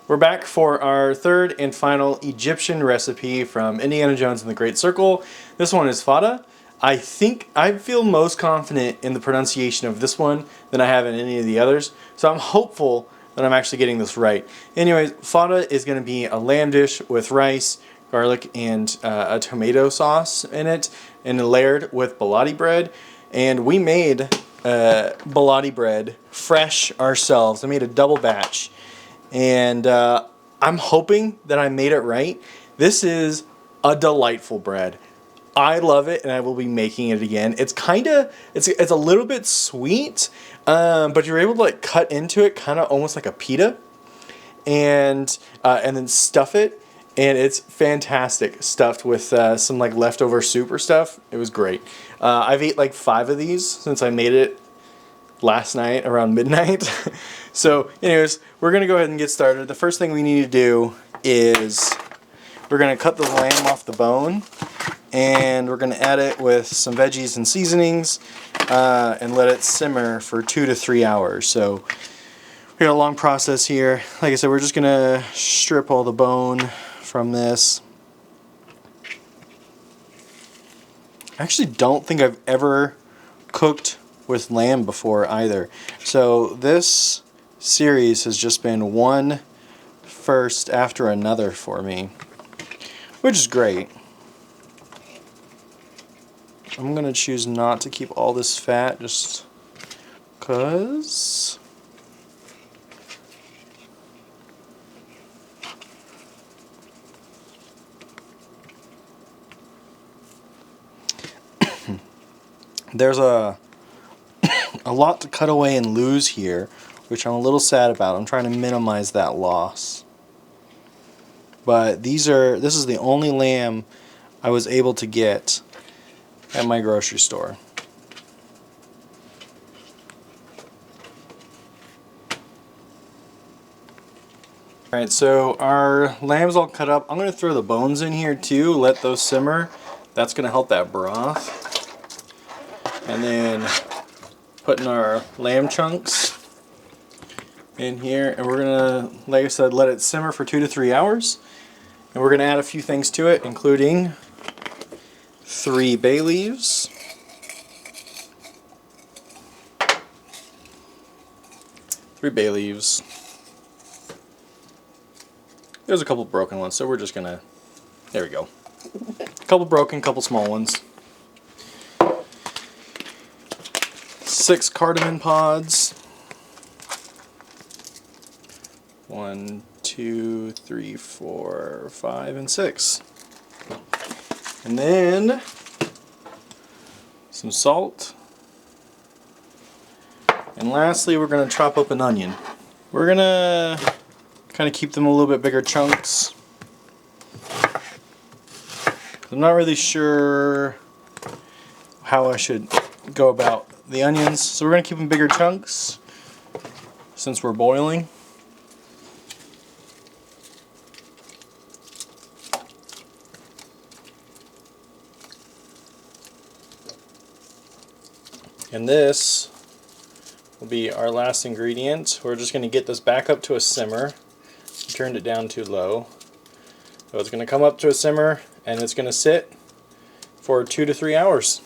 We're back for our third and final Egyptian recipe from Indiana Jones and the Great Circle. This one is Fattah. I feel most confident in the pronunciation of this one than I have in any of the others, so I'm hopeful that I'm actually getting this right. Anyways, Fattah is going to be a lamb dish with rice, garlic, and a tomato sauce in it, and layered with baladi bread. And we made baladi bread fresh ourselves. I made a double batch. And I'm hoping that I made it right. This is a delightful bread. I love it, and I will be making it again. It's it's a little bit sweet, but you're able to like cut into it, kind of almost like a pita, and then stuff it, and it's fantastic. Stuffed with some like leftover soup or stuff. It was great. I've ate like 5 of these since I made it last night around midnight. So anyways, we're gonna go ahead and get started. The first thing we need to do is we're gonna cut the lamb off the bone, and we're gonna add it with some veggies and seasonings and let it simmer for 2 to 3 hours. So we got a long process here. Like I said, we're just gonna strip all the bone from this. I actually don't think I've ever cooked with lamb before either. So this series has just been one first after another for me, which is great. I'm gonna choose not to keep all this fat just cause there's a lot to cut away and lose here, which I'm a little sad about. I'm trying to minimize that loss. But this is the only lamb I was able to get at my grocery store. Alright, so our lamb's all cut up. I'm going to throw the bones in here too, let those simmer. That's going to help that broth. And then putting our lamb chunks in here, and we're gonna, like I said, let it simmer for 2 to 3 hours. And we're gonna add a few things to it, including 3 bay leaves, 3 bay leaves. There's a couple broken ones, so we're just gonna, there we go. A couple broken, couple small ones. 6 cardamom pods. 1, 2, 3, 4, 5, and 6. And then some salt. And lastly, we're going to chop up an onion. We're going to kind of keep them a little bit bigger chunks. I'm not really sure how I should go about the onions, so we're going to keep them bigger chunks since we're boiling. And this will be our last ingredient. We're just going to get this back up to a simmer. We turned it down too low. So it's going to come up to a simmer, and it's going to sit for 2 to 3 hours.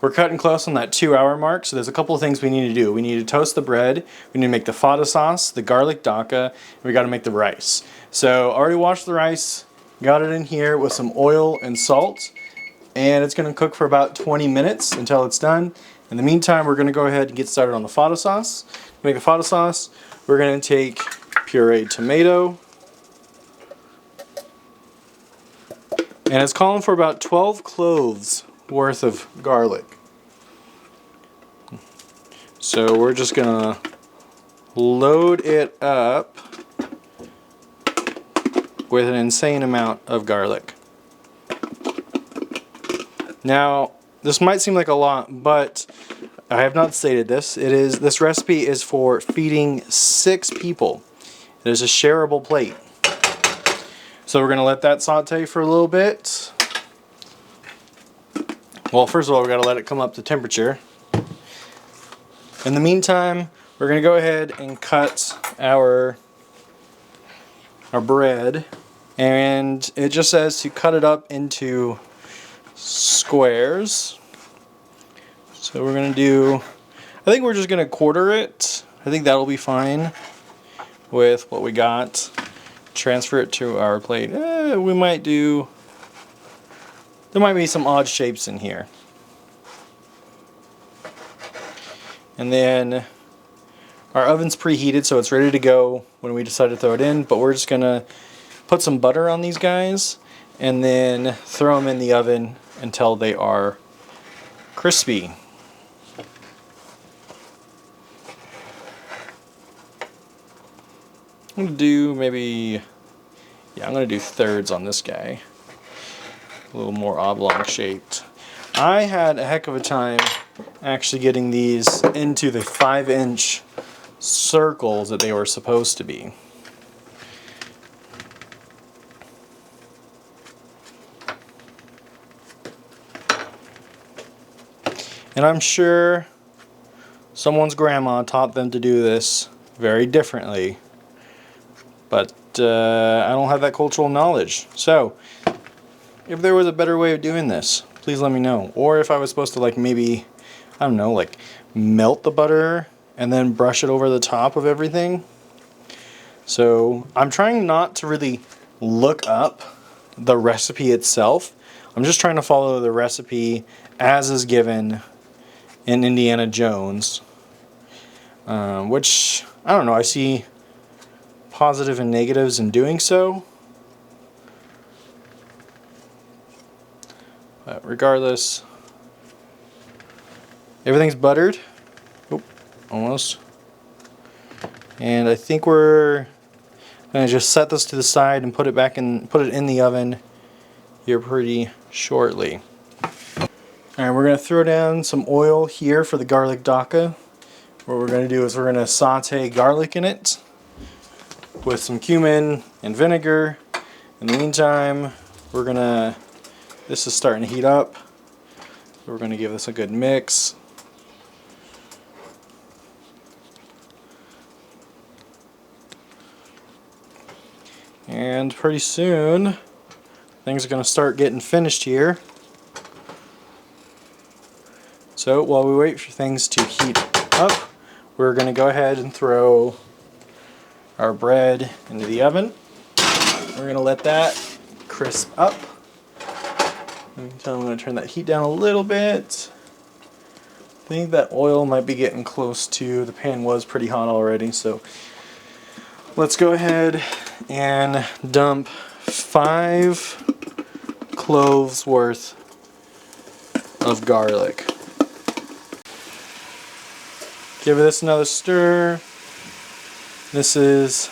We're cutting close on that 2-hour mark, so there's a couple of things we need to do. We need to toast the bread, we need to make the Fattah sauce, the garlic dakka, and we got to make the rice. So I already washed the rice, got it in here with some oil and salt, and it's going to cook for about 20 minutes until it's done. In the meantime, we're going to go ahead and get started on the Fattah sauce. To make the Fattah sauce, we're going to take pureed tomato, and it's calling for about 12 cloves worth of garlic. So we're just gonna load it up with an insane amount of garlic. Now, this might seem like a lot, but I have not stated this. This recipe is for feeding 6 people. It is a shareable plate. So we're gonna let that saute for a little bit. Well, first of all, we got to let it come up to temperature. In the meantime, we're going to go ahead and cut our our bread, and it just says to cut it up into squares. So we're gonna do, I think we're just gonna quarter it. I think that'll be fine with what we got. Transfer it to our plate. We might do, there might be some odd shapes in here. And then our oven's preheated, so it's ready to go when we decide to throw it in, but we're just gonna put some butter on these guys and then throw them in the oven until they are crispy. I'm gonna do maybe, yeah, I'm gonna do thirds on this guy. A little more oblong shaped. I had a heck of a time actually getting these into the 5-inch circles that they were supposed to be. And I'm sure someone's grandma taught them to do this very differently. But I don't have that cultural knowledge. So, if there was a better way of doing this, please let me know. Or if I was supposed to, like, maybe, I don't know, like melt the butter and then brush it over the top of everything. So I'm trying not to really look up the recipe itself. I'm just trying to follow the recipe as is given in Indiana Jones. Which, I don't know, I see positive and negatives in doing so. But regardless, everything's buttered. Oop, almost. And I think we're gonna just set this to the side and put it back in, put it in the oven here pretty shortly. Alright, we're gonna throw down some oil here for the garlic dakka. What we're gonna do is we're gonna saute garlic in it with some cumin and vinegar. In the meantime, we're gonna, this is starting to heat up. We're gonna give this a good mix. And pretty soon, things are gonna start getting finished here. So while we wait for things to heat up, we're gonna go ahead and throw our bread into the oven. We're gonna let that crisp up. I'm gonna turn that heat down a little bit. I think that oil might be getting close to, the pan was pretty hot already, so let's go ahead and dump 5 cloves worth of garlic. Give this another stir. This is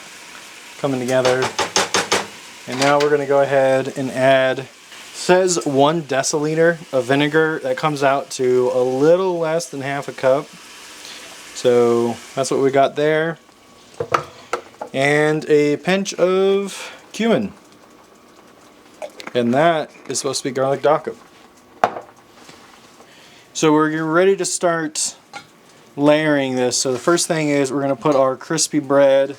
coming together. And now we're going to go ahead and add, says 1 deciliter of vinegar. That comes out to a little less than half a cup. So that's what we got there. And a pinch of cumin. And that is supposed to be garlic dakka. So we're ready to start layering this. So the first thing is we're going to put our crispy bread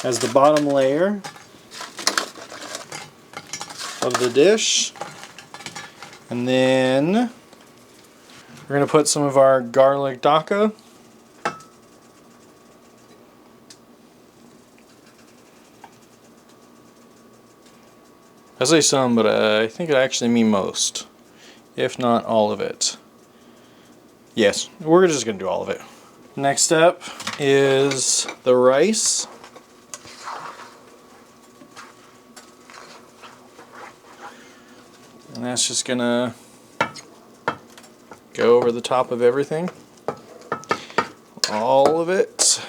as the bottom layer of the dish. And then we're going to put some of our garlic dakka. I say some, but I think I actually mean most, if not all of it. Yes, we're just going to do all of it. Next up is the rice. And that's just going to go over the top of everything. All of it.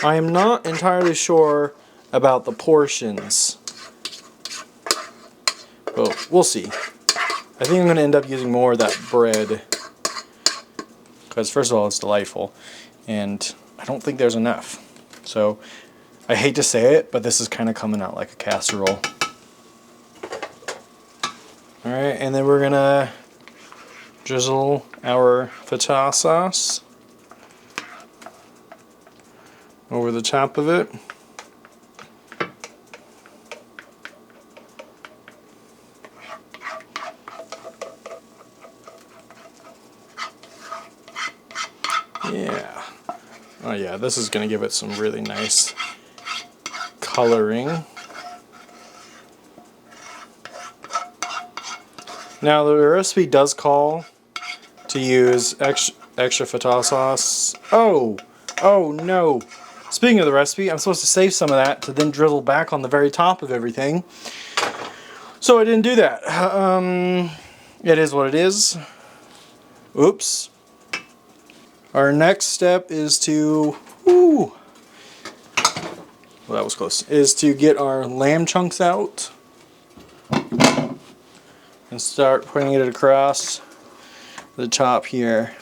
I am not entirely sure about the portions, but we'll see. I think I'm going to end up using more of that bread because first of all it's delightful and I don't think there's enough. So I hate to say it, but this is kind of coming out like a casserole. Alright, and then we're going to drizzle our Fattah sauce over the top of it. this is going to give it some really nice coloring. Now the recipe does call to use extra Fattah sauce. Oh no. Speaking of the recipe, I'm supposed to save some of that to then drizzle back on the very top of everything. So I didn't do that. It is what it is. Oops. Our next step is to, well, that was close, is to get our lamb chunks out and start putting it across the top here.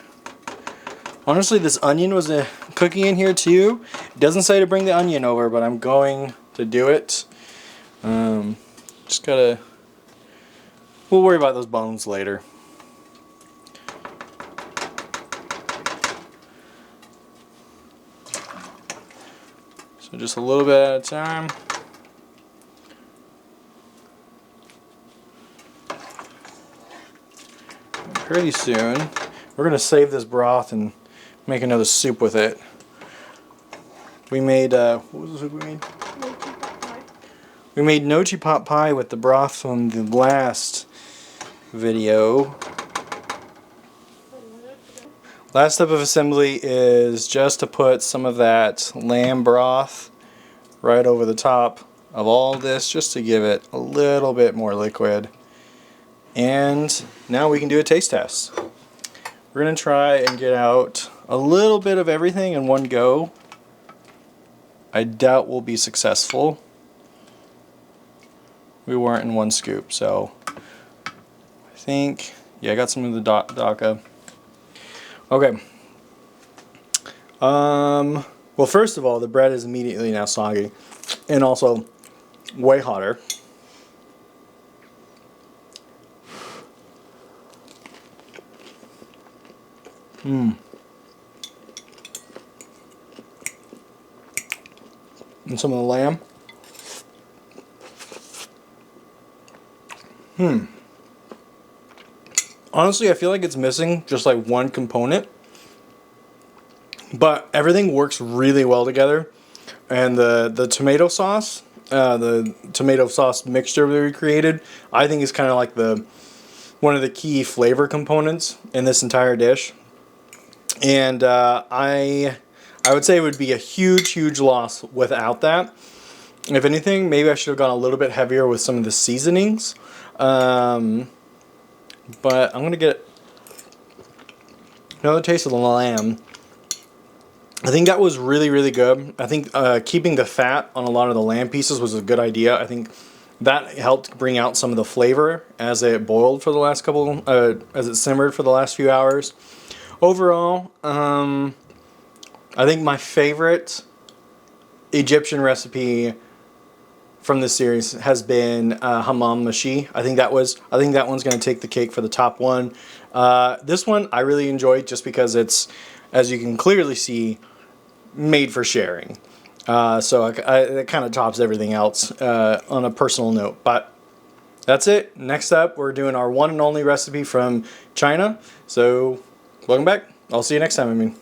Honestly, this onion was cooking in here too. It doesn't say to bring the onion over, but I'm going to do it. Just gotta, we'll worry about those bones later. So just a little bit at a time. Pretty soon, we're going to save this broth and make another soup with it. We made, what was the soup we made? We made nochi pot pie with the broth from the last video. Last step of assembly is just to put some of that lamb broth right over the top of all this, just to give it a little bit more liquid. And now we can do a taste test. We're going to try and get out a little bit of everything in one go. I doubt we'll be successful. We weren't in one scoop, so I think, yeah, I got some of the dakka. Okay. Well, first of all, the bread is immediately now soggy and also way hotter. And some of the lamb. Honestly, I feel like it's missing just like one component, but everything works really well together. And the tomato sauce, the tomato sauce mixture that we created, I think is kind of like one of the key flavor components in this entire dish. And I would say it would be a huge loss without that. If anything, maybe I should have gone a little bit heavier with some of the seasonings. But I'm going to get another taste of the lamb. I think that was really good. I think keeping the fat on a lot of the lamb pieces was a good idea. I think that helped bring out some of the flavor as it boiled for the last couple, as it simmered for the last few hours. Overall, I think my favorite Egyptian recipe from this series has been hammam mashi. I think that one's going to take the cake for the top one. This one I really enjoyed just because it's, as you can clearly see, made for sharing. So it kind of tops everything else on a personal note. But that's it. Next up, we're doing our one and only recipe from China. So welcome back. I'll see you next time,